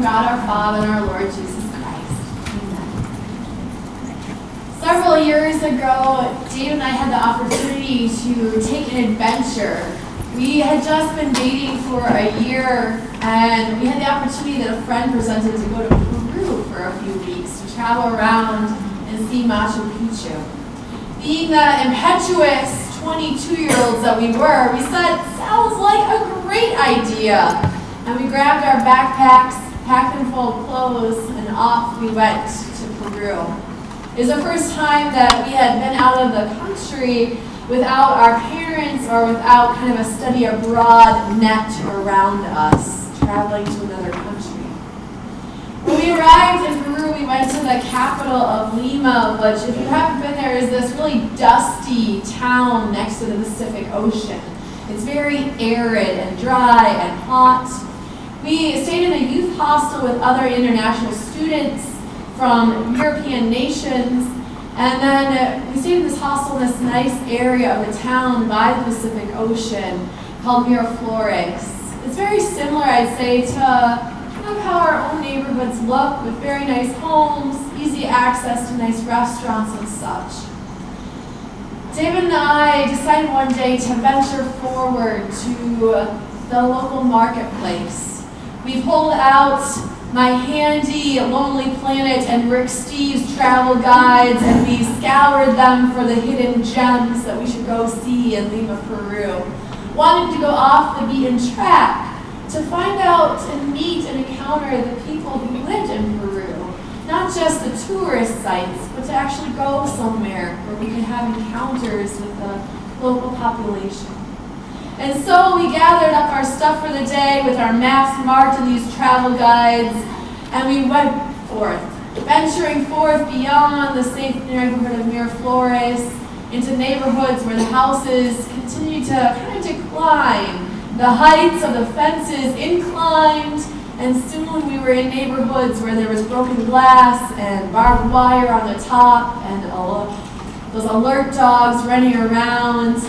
God our Father and our Lord Jesus Christ. Amen. Several years ago, Dave and I had the opportunity to take an adventure. We had just been dating for a year, and we had the opportunity that a friend presented to go to Peru for a few weeks to travel around and see Machu Picchu. Being the impetuous 22-year-olds that we were, we said, sounds like a great idea. And we grabbed our backpacks, packed them full of clothes, and off we went to Peru. It was the first time that we had been out of the country without our parents or without kind of a study abroad net around us, traveling to another country. When we arrived in Peru, we went to the capital of Lima, which, if you haven't been there, is this really dusty town next to the Pacific Ocean. It's very arid and dry and hot. We stayed in a youth hostel with other international students from European nations, and then we stayed in this hostel in this nice area of the town by the Pacific Ocean called Miraflores. It's very similar, I'd say, to how our own neighborhoods look, with very nice homes, easy access to nice restaurants and such. David and I decided one day to venture forward to the local marketplace. We pulled out my handy Lonely Planet and Rick Steves travel guides, and we scoured them for the hidden gems that we should go see in Lima, Peru. Wanted to go off the beaten track, to find out and meet and encounter the people who lived in Peru. Not just the tourist sites, but to actually go somewhere where we could have encounters with the local population. And so we gathered up our stuff for the day with our maps marked in these travel guides, and we went forth, venturing forth beyond the safe neighborhood of Miraflores into neighborhoods where the houses continued to kind of decline. The heights of the fences inclined, and soon we were in neighborhoods where there was broken glass and barbed wire on the top and those alert dogs running around.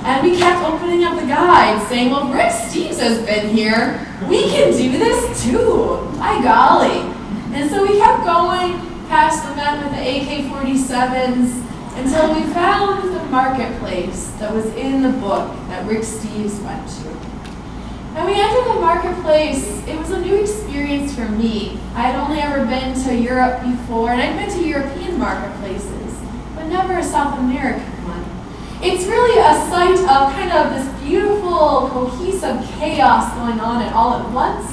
And we kept opening up the guide saying, well, Rick Steves has been here. We can do this too. By golly. And so we kept going past the men with the AK-47s until we found the marketplace that was in the book that Rick Steves went to. And we entered the marketplace. It was a new experience for me. I had only ever been to Europe before, and I'd been to European marketplaces, but never a South American one. It's really a sight of kind of this beautiful, cohesive chaos going on all at once,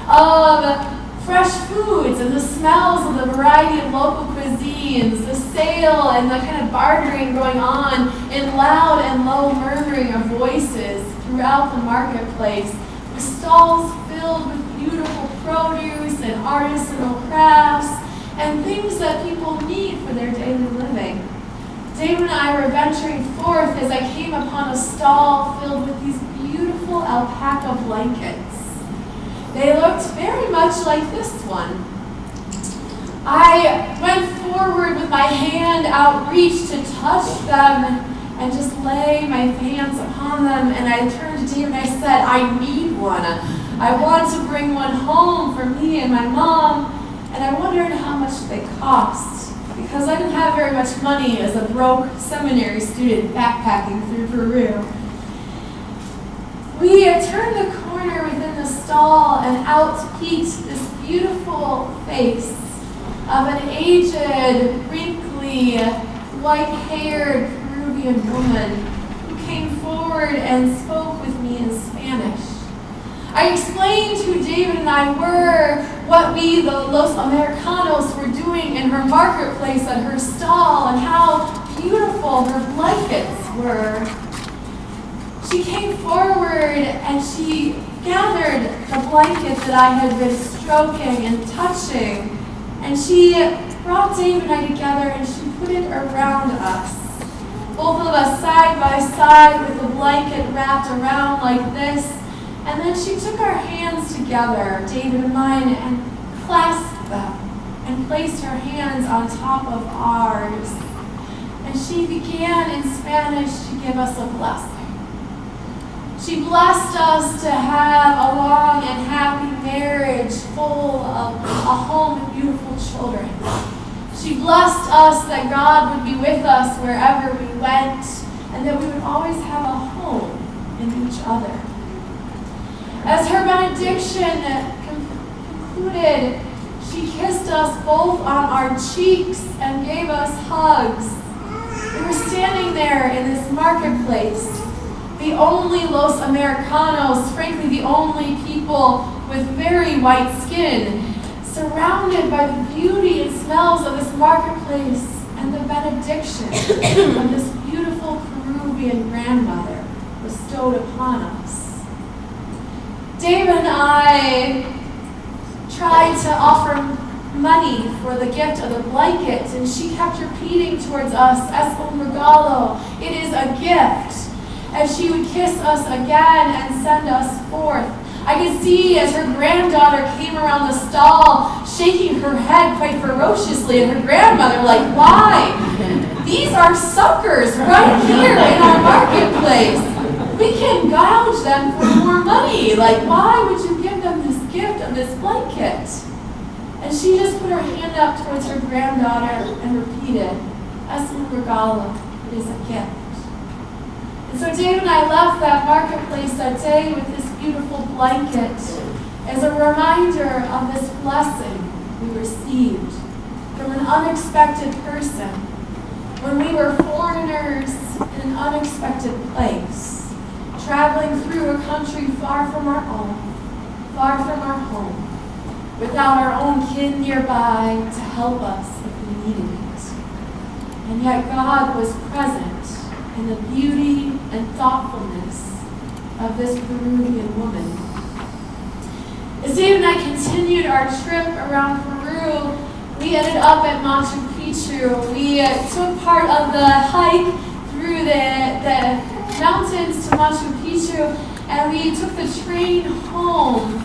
of fresh foods and the smells of the variety of local cuisines, the sale and the kind of bartering going on in loud and low murmuring of voices throughout the marketplace, with stalls filled with beautiful produce and artisanal crafts and things that people need for their daily living. Dave and I were venturing forth as I came upon a stall filled with these beautiful alpaca blankets. They looked very much like this one. I went forward with my hand outreached to touch them and just lay my hands upon them, and I turned to Dave and I said, I need one. I want to bring one home for me and my mom, and I wondered how much they cost, because I didn't have very much money as a broke seminary student backpacking through Peru. We turned the corner within the stall, and out peeked this beautiful face of an aged, wrinkly, white-haired Peruvian woman who came forward and spoke with me in Spanish. I explained who David and I were, what we, the Los Americanos, were doing in her marketplace at her stall, and how beautiful her blankets were. She came forward and she gathered the blanket that I had been stroking and touching, and she brought Dave and I together and she put it around us. Both of us side by side with the blanket wrapped around like this, and then she took our hands together, David and mine, and clasped them and placed her hands on top of ours. And she began in Spanish to give us a blessing. She blessed us to have a long and happy marriage full of a home and beautiful children. She blessed us that God would be with us wherever we went and that we would always have a home in each other. As her benediction concluded, she kissed us both on our cheeks and gave us hugs. We were standing there in this marketplace, the only Los Americanos, frankly the only people with very white skin, surrounded by the beauty and smells of this marketplace and the benediction of this beautiful Peruvian grandmother bestowed upon us. David and I tried to offer money for the gift of the blanket, and she kept repeating towards us, "Es un regalo," it is a gift, as she would kiss us again and send us forth. I could see as her granddaughter came around the stall, shaking her head quite ferociously at her grandmother, like, "Why? These are suckers right here in our marketplace. We can gouge them for more money. Like, why would you give them this gift of this blanket?" And she just put her hand up towards her granddaughter and repeated, "Es un regalo," it is a gift. And so Dave and I left that marketplace that day with this beautiful blanket as a reminder of this blessing we received from an unexpected person when we were foreigners in an unexpected place, traveling through a country far from our own, far from our home, without our own kin nearby to help us if we needed it. And yet God was present in the beauty and thoughtfulness of this Peruvian woman. As Dave and I continued our trip around Peru, we ended up at Machu Picchu. We took part of the hike through the mountains to Machu Picchu, and we took the train home.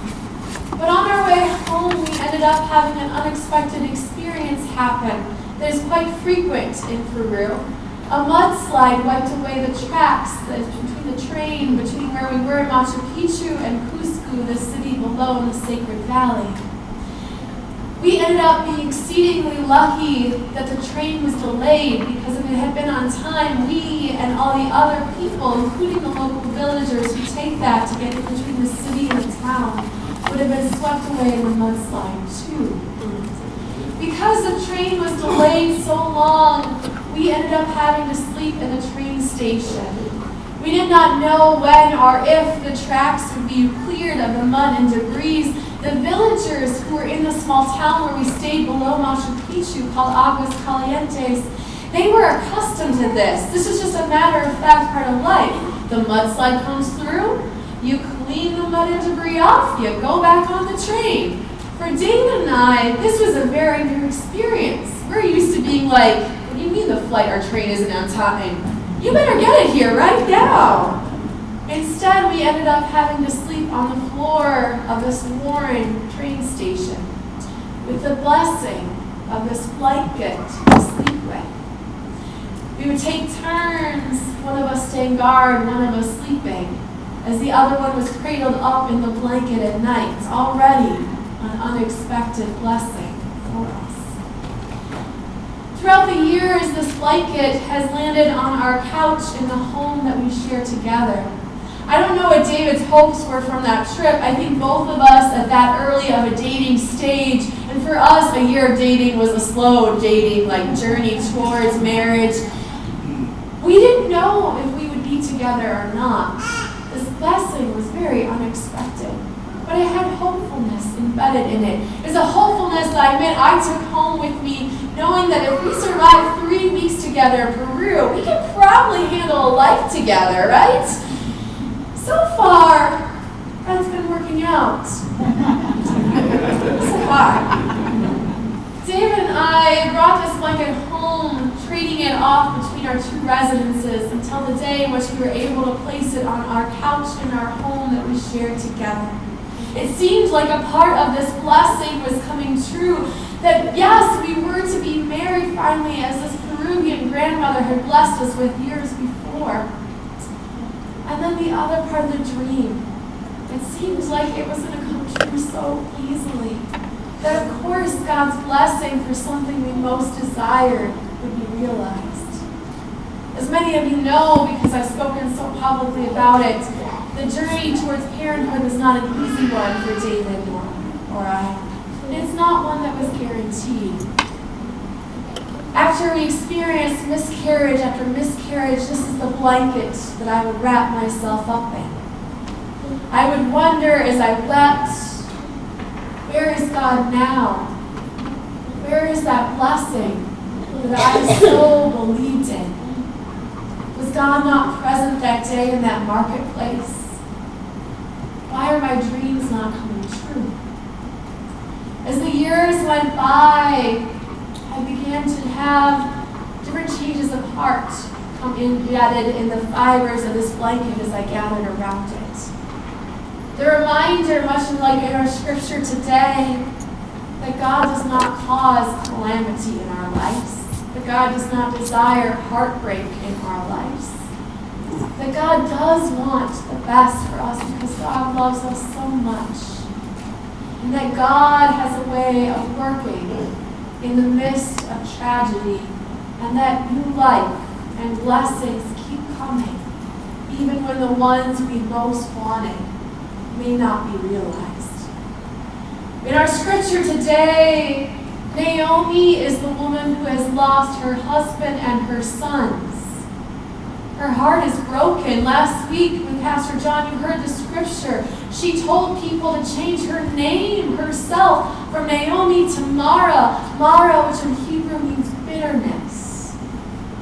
But on our way home, we ended up having an unexpected experience happen that is quite frequent in Peru. A mudslide wiped away the tracks between the train, between where we were in Machu Picchu and Cusco, the city below in the Sacred Valley. We ended up being exceedingly lucky that the train was delayed, because if it had been on time, we and all the other people, including the local villagers who take that to get in between the city and the town, would have been swept away in the mudslide too. Because the train was delayed so long, we ended up having to sleep in the train station. We did not know when or if the tracks would be cleared of the mud and debris. The villagers who were in the small town where we stayed below Machu Picchu, called Aguas Calientes, they were accustomed to this. This is just a matter of fact part of life. The mudslide comes through, you clean the mud and debris off, you go back on the train. For David and I, this was a very new experience. We're used to being like, "What do you mean the flight or train isn't on time? You better get it here right now." Instead, we ended up having to sleep on the floor of this worn train station with the blessing of this blanket to sleep with. We would take turns, one of us staying guard, one of us sleeping, as the other one was cradled up in the blanket at night, already an unexpected blessing for us. Throughout the years, this blanket has landed on our couch in the home that we share together. I don't know what David's hopes were from that trip. I think both of us at that early of a dating stage, and for us, a year of dating was a slow dating, like journey towards marriage. We didn't know if we would be together or not. This blessing was very unexpected, but it had hopefulness embedded in it. It's a hopefulness that I took home with me, knowing that if we survived 3 weeks together in Peru, we could probably handle a life together, right? So far, that's been working out. So far. David and I brought this blanket home, trading it off between our two residences until the day in which we were able to place it on our couch in our home that we shared together. It seemed like a part of this blessing was coming true, that yes, we were to be married finally, as this Peruvian grandmother had blessed us with years before. And then the other part of the dream, it seemed like it was going to come true so easily. That of course God's blessing for something we most desired would be realized. As many of you know, because I've spoken so publicly about it, the journey towards parenthood was not an easy one for David or I. It's not one that was guaranteed. After we experienced miscarriage after miscarriage, this is the blanket that I would wrap myself up in. I would wonder as I wept, where is God now? Where is that blessing that I so believed in? Was God not present that day in that marketplace? Why are my dreams not coming true? As the years went by, I began to have different changes of heart come embedded in the fibers of this blanket as I gathered around it. The reminder, much like in our scripture today, that God does not cause calamity in our lives, that God does not desire heartbreak in our lives, that God does want the best for us because God loves us so much, and that God has a way of working in the midst of tragedy, and that new life and blessings keep coming, even when the ones we most wanted may not be realized. In our scripture today, Naomi is the woman who has lost her husband and her sons. Her heart is broken. Last week, when Pastor John, you heard the scripture, she told people to change her name herself from Naomi to Mara. Mara, which in Hebrew means bitterness.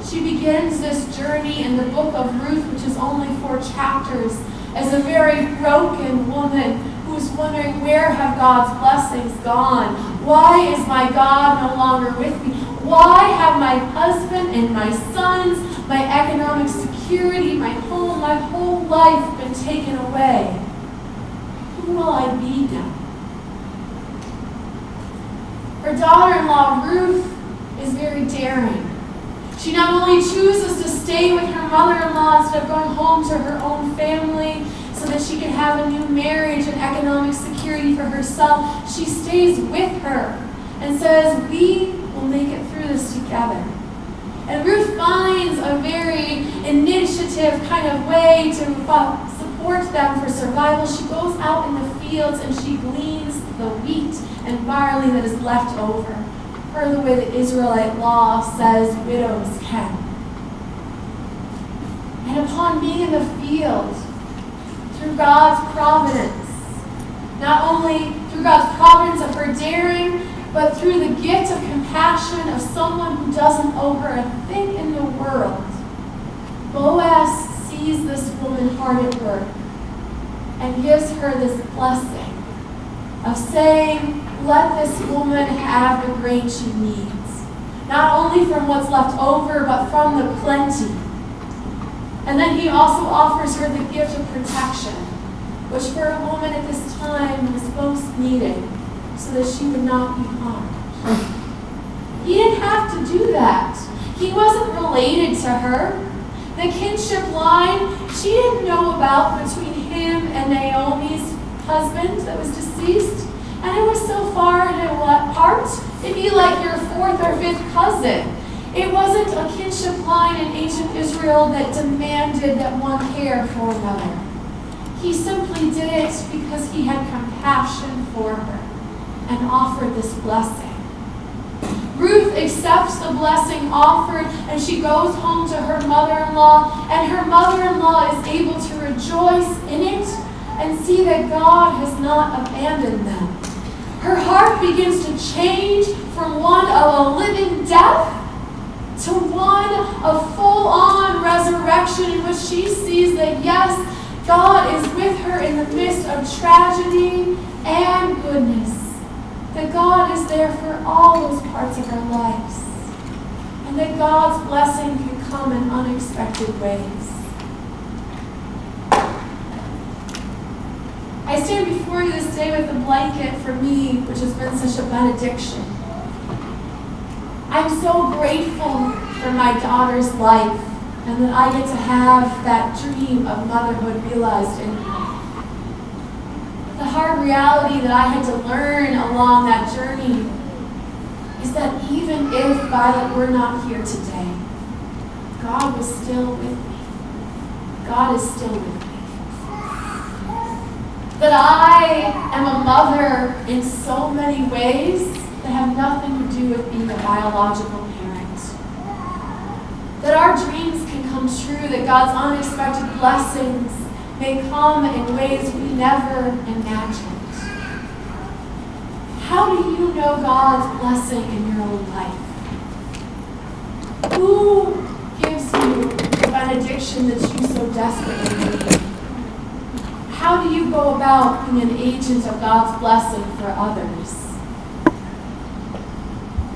She begins this journey in the book of Ruth, which is only 4 chapters, as a very broken woman who's wondering, where have God's blessings gone? Why is my God no longer with me? Why have my husband and my sons, my economic security, my home, my whole life been taken away? Who will I be now? Her daughter-in-law, Ruth, is very daring. She not only chooses to stay with her mother-in-law instead of going home to her own family so that she can have a new marriage and economic security for herself, she stays with her and says, we will make it through this together. And Ruth finds a very initiative kind of way to support them for survival. She goes out in the fields and she gleans the wheat and barley that is left over. Or the way the Israelite law says widows can. And upon being in the field, through God's providence, not only through God's providence of her daring, but through the gift of compassion of someone who doesn't owe her a thing in the world, Boaz sees this woman hard at work and gives her this blessing of saying, let this woman have the grain she needs, not only from what's left over, but from the plenty. And then he also offers her the gift of protection, which for a woman at this time was most needed, so that she would not be harmed. He didn't have to do that. He wasn't related to her. The kinship line, she didn't know about between him and Naomi's husband that was deceased. And it was so far apart, it'd be like your 4th or 5th cousin. It wasn't a kinship line in ancient Israel that demanded that one care for another. He simply did it because he had compassion for her and offered this blessing. Ruth accepts the blessing offered, and she goes home to her mother-in-law, and her mother-in-law is able to rejoice in it and see that God has not abandoned them. Her heart begins to change from one of a living death to one of full-on resurrection, in which she sees that, yes, God is with her in the midst of tragedy and goodness. That God is there for all those parts of our lives. And that God's blessing can come in unexpected ways. I stand before you this day with a blanket for me, which has been such a benediction. I'm so grateful for my daughter's life. and that I get to have that dream of motherhood realized in her. The hard reality that I had to learn along that journey is that even if Violet were not here today, God was still with me. God is still with me. That I am a mother in so many ways that have nothing to do with being a biological parent. That our dreams can come true, that God's unexpected blessings may come in ways we never imagined. How do you know God's blessing in your own life? Who gives you the benediction that you so desperately need? How do you go about being an agent of God's blessing for others?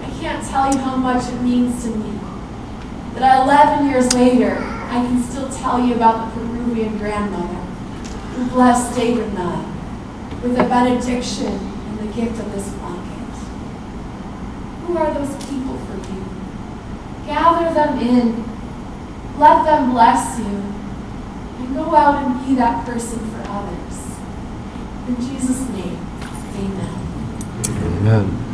I can't tell you how much it means to me that 11 years later, I can still tell you about the Peruvian grandmother who blessed David and I with a benediction and the gift of this blanket. Who are those people for you? Gather them in. Let them bless you. And go out and be that person for others. In Jesus' name, amen. Amen.